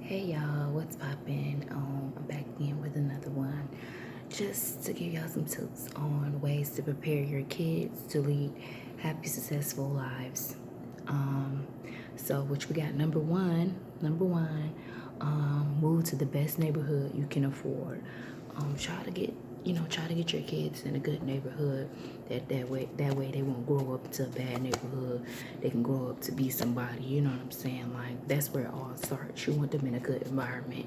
Hey y'all, what's poppin'? I'm back again with another one. Just to give y'all some tips on ways to prepare your kids to lead happy, successful lives. Um, so which we got number one, move to the best neighborhood you can afford. Try to get your kids in a good neighborhood. That way they won't grow up to a bad neighborhood. They can grow up to be somebody. You know what I'm saying? Like that's where it all starts. You want them in a good environment.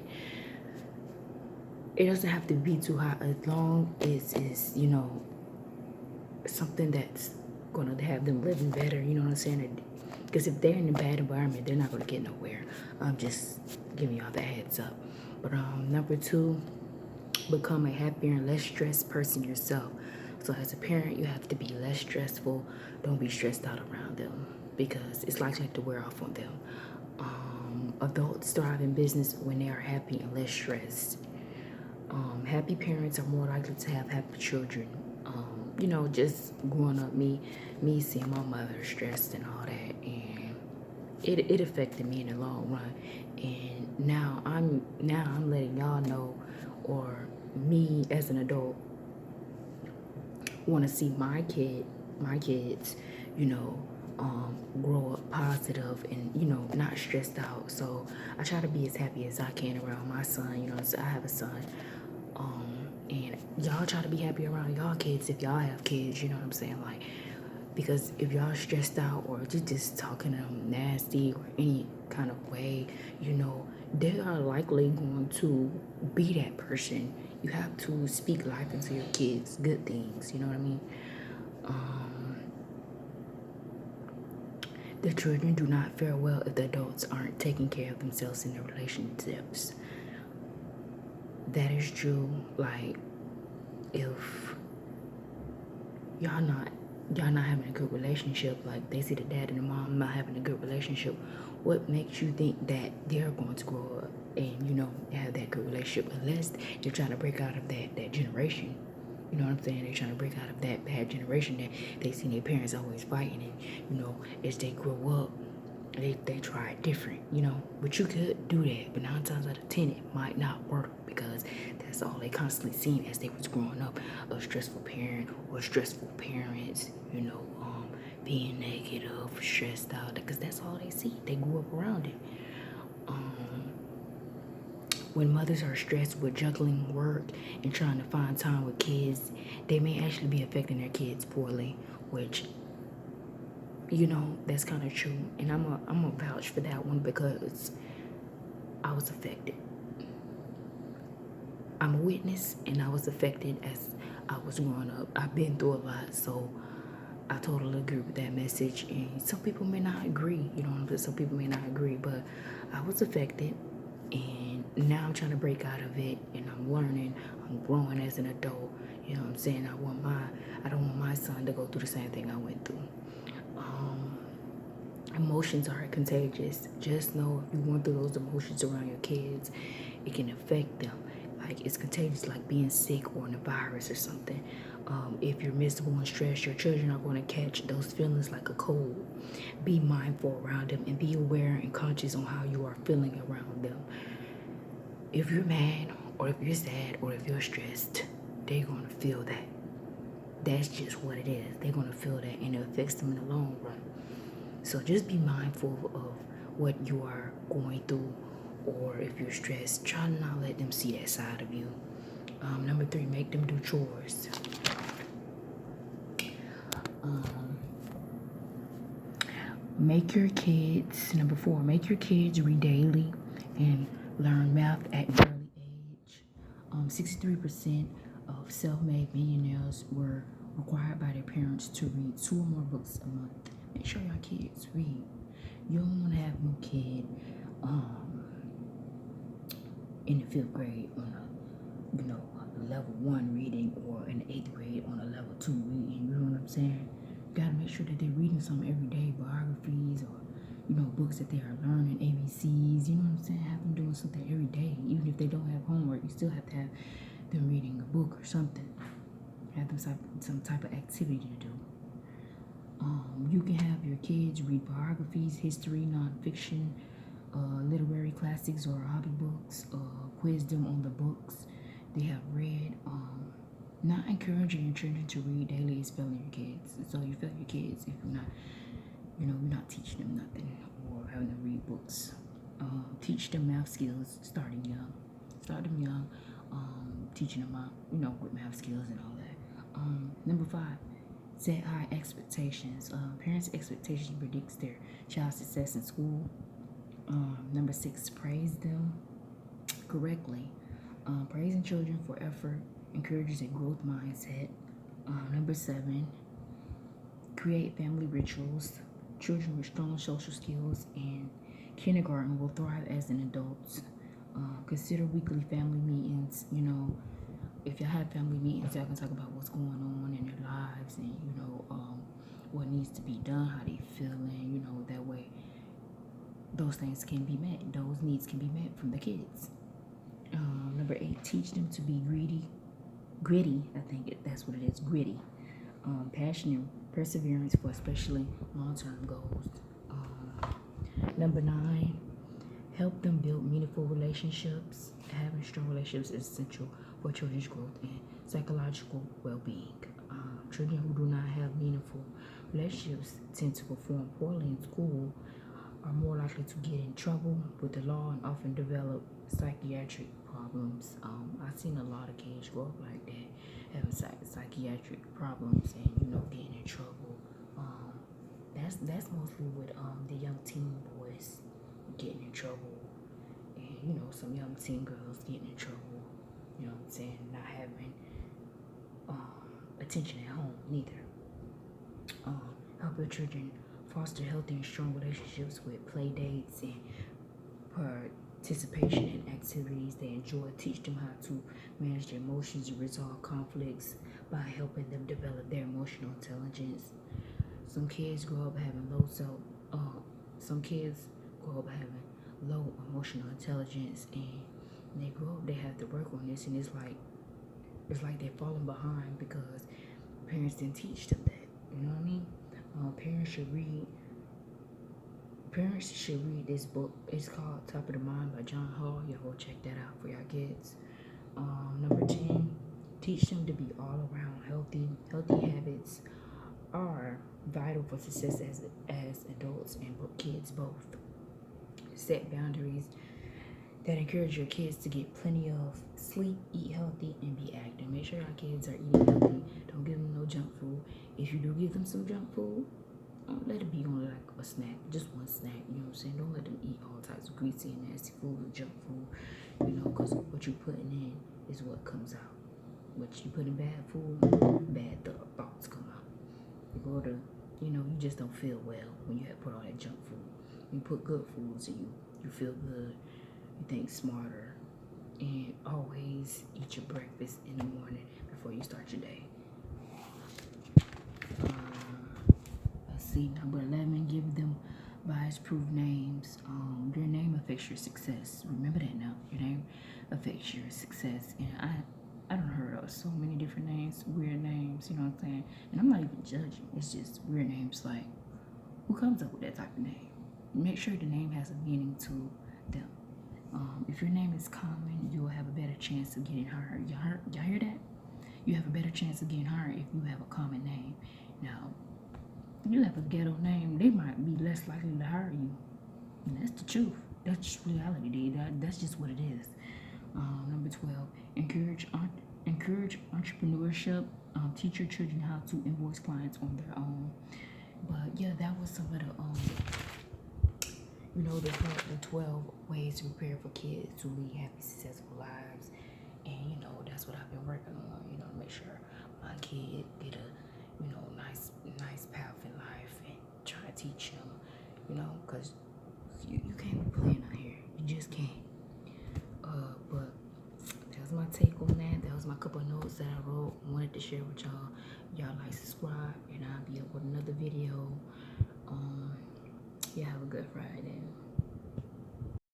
It doesn't have to be too hot as long as it's something that's gonna have them living better. You know what I'm saying? Because if they're in a bad environment, they're not gonna get nowhere. I'm just giving y'all that heads up. But number two, become a happier and less stressed person yourself. So as a parent, you have to be less stressful. Don't be stressed out around them because it's likely to wear off on them. Adults thrive in business when they are happy and less stressed. Happy parents are more likely to have happy children. Just growing up, me seeing my mother stressed and all that, and it affected me in the long run. And now I'm letting y'all know, or me as an adult, want to see my kids, you know, grow up positive and not stressed out. So I try to be as happy as I can around my son. So I have a son, and y'all try to be happy around y'all kids if y'all have kids. You know what I'm saying? Like, because if y'all stressed out or just talking to them nasty or any kind of way, they are likely going to be that person. You have to speak life into your kids, good things. You know what I mean? The children do not fare well if the adults aren't taking care of themselves in their relationships. That is true. Like, if y'all not y'all not having a good relationship, like they see the dad and the mom not having a good relationship, what makes you think that they're going to grow up and have that good relationship, unless they're trying to break out of that generation? You know what I'm saying? They're trying to break out of that bad generation that they see their parents always fighting, and as they grow up, they try it different, But you could do that, but 9 times out of 10 it might not work because that's all they constantly seen as they was growing up. A stressful parent or stressful parents, being negative, stressed out, because that's all they see. They grew up around it. When mothers are stressed with juggling work and trying to find time with kids, they may actually be affecting their kids poorly, which that's kind of true. And I'm a vouch for that one because I was affected. I'm a witness, and I was affected as I was growing up. I've been through a lot, so I totally agree with that message. And some people may not agree, some people may not agree, but I was affected, and now I'm trying to break out of it, and I'm learning, I'm growing as an adult. You know what I'm saying? I don't want my son to go through the same thing I went through. Emotions are contagious. Just know if you want through those emotions around your kids, it can affect them. Like, it's contagious, like being sick or in a virus or something. If you're miserable and stressed, your children are going to catch those feelings like a cold. Be mindful around them and be aware and conscious on how you are feeling around them. If you're mad or if you're sad or if you're stressed, they're going to feel that. That's just what it is. They're going to feel that, and it affects them in the long run. So just be mindful of what you are going through, or if you're stressed, try to not let them see that side of you. Number 3, make them do chores. Number 4, make your kids read daily and learn math at an early age. 63% of self-made millionaires were required by their parents to read 2 or more books a month. Make sure your kids read. You don't want to have no kid in the 5th grade on a level 1 reading, or in the 8th grade on a level 2 reading. You know what I'm saying? You gotta make sure that they're reading something every day, biographies or books that they are learning, ABCs. You know what I'm saying? Have them doing something every day, even if they don't have homework. You still have to have them reading a book or something. Have them some type of activity to do. You can have your kids read biographies, history, nonfiction, literary classics or hobby books, quiz them on the books they have read. Not encouraging your children to read daily is failing your kids. So you fail your kids if you're not, you're not teaching them nothing or having them read books. Teach them math skills starting young. Start them young, teaching them out, good math skills and all that. Number 5, set high expectations. Parents' expectations predicts their child's success in school. Number 6, praise them correctly. Praising children for effort encourages a growth mindset. Number 7, create family rituals. Children with strong social skills in kindergarten will thrive as an adult. Consider weekly family meetings. If y'all have family meetings, y'all can talk about what's going on in their lives and, what needs to be done, how they feeling, that way those things can be met. Those needs can be met from the kids. Number 8, teach them to be gritty, I think that's what it is, gritty. Passion and perseverance for especially long-term goals. Number 9, help them build meaningful relationships. Having strong relationships is essential for children's growth and psychological well-being. Children who do not have meaningful relationships tend to perform poorly in school, are more likely to get in trouble with the law, and often develop psychiatric problems. I've seen a lot of kids grow up like that, having psychiatric problems and getting in trouble. That's mostly with the young teen boys getting in trouble, and some young teen girls getting in trouble. Not having attention at home neither. Help your children foster healthy and strong relationships with play dates and participation in activities they enjoy. Teach them how to manage their emotions and resolve conflicts by helping them develop their emotional intelligence. Some kids grow up having low emotional intelligence, and when they grow up, they have to work on this, and it's like they're falling behind because parents didn't teach them that. You know what I mean? Parents should read this book. It's called Top of the Mind by John Hall. Y'all go check that out for y'all kids. Number 10, teach them to be all around healthy. Healthy habits are vital for success as adults and kids both. Set boundaries that encourage your kids to get plenty of sleep, eat healthy, and be active. Make sure your kids are eating healthy. Don't give them no junk food. If you do give them some junk food, let it be only like a snack, just one snack. You know what I'm saying? Don't let them eat all types of greasy and nasty food or junk food. Because what you're putting in is what comes out. What you put in bad food, bad thoughts come out. You go to, you just don't feel well when you have put all that junk food. You put good foods in you feel good. You think smarter, and always eat your breakfast in the morning before you start your day. Let's see, number 11, give them bias-proof names. Your name affects your success. Remember that now. Your name affects your success. And I don't heard of so many different names, weird names. You know what I'm saying? And I'm not even judging. It's just weird names. Like, who comes up with that type of name? Make sure the name has a meaning to them. If your name is common, you'll have a better chance of getting hired. Y'all hear that? You have a better chance of getting hired if you have a common name. Now, if you have a ghetto name, they might be less likely to hire you. And that's the truth. That's just reality, dude. That's just what it is. Number 12, encourage entrepreneurship. Teach your children how to invoice clients on their own. But yeah, that was some of the 12 ways to prepare for kids to lead happy, successful lives. And that's what I've been working on. To make sure my kid get a nice path in life, and try to teach him. Because you can't be playing out here. You just can't. But that was my take on that. That was my couple of notes that I wrote. Wanted to share with y'all. Y'all subscribe, and I'll be up with another video. Yeah, have a good Friday.